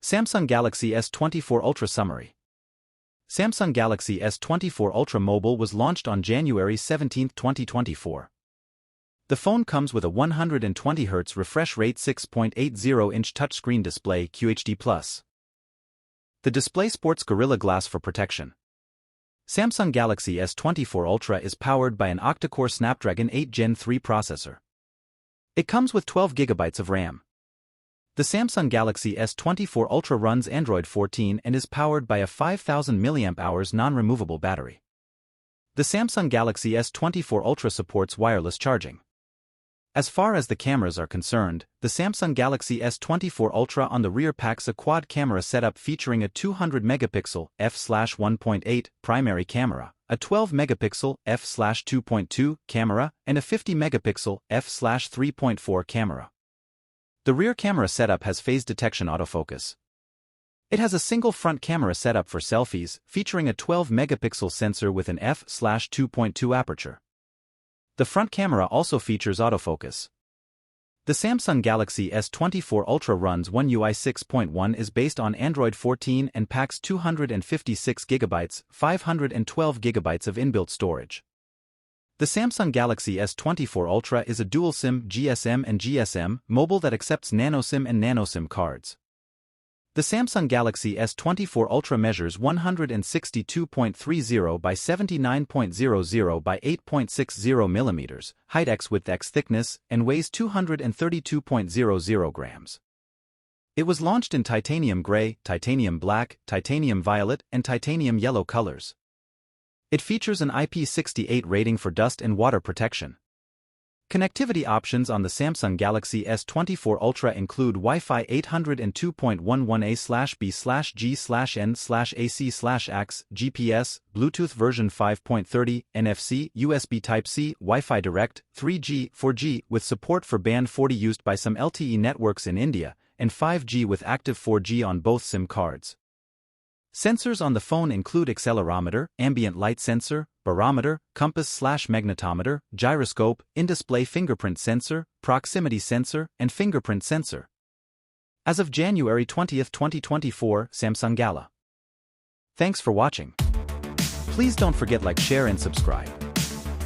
Samsung Galaxy S24 Ultra Summary. Samsung Galaxy S24 Ultra Mobile was launched on January 17, 2024. The phone comes with a 120Hz refresh rate 6.80-inch touchscreen display QHD+. The display sports Gorilla Glass for protection. Samsung Galaxy S24 Ultra is powered by an octa-core Snapdragon 8 Gen 3 processor. It comes with 12GB of RAM. The Samsung Galaxy S24 Ultra runs Android 14 and is powered by a 5000 mAh non-removable battery. The Samsung Galaxy S24 Ultra supports wireless charging. As far as the cameras are concerned, the Samsung Galaxy S24 Ultra on the rear packs a quad camera setup featuring a 200-megapixel f/1.8 primary camera, a 12-megapixel f/2.2 camera, and a 50-megapixel f/3.4 camera. The rear camera setup has phase detection autofocus. It has a single front camera setup for selfies, featuring a 12-megapixel sensor with an f/2.2 aperture. The front camera also features autofocus. The Samsung Galaxy S24 Ultra runs One UI 6.1, is based on Android 14 and packs 256GB, 512GB of inbuilt storage. The Samsung Galaxy S24 Ultra is a dual-SIM GSM and GSM mobile that accepts nano SIM and nano SIM cards. The Samsung Galaxy S24 Ultra measures 162.30 by 79.00 by 8.60 mm, height x width x thickness, and weighs 232.00 grams. It was launched in titanium gray, titanium black, titanium violet, and titanium yellow colors. It features an IP68 rating for dust and water protection. Connectivity options on the Samsung Galaxy S24 Ultra include Wi-Fi 802.11a/b/g/n/ac/ax, GPS, Bluetooth version 5.30, NFC, USB Type-C, Wi-Fi Direct, 3G, 4G with support for Band 40 used by some LTE networks in India, and 5G with active 4G on both SIM cards. Sensors on the phone include accelerometer, ambient light sensor, barometer, compass/magnetometer, gyroscope, in-display fingerprint sensor, proximity sensor, and fingerprint sensor. As of January 20, 2024, Samsung Gala. Thanks for watching. Please don't forget like, share and subscribe.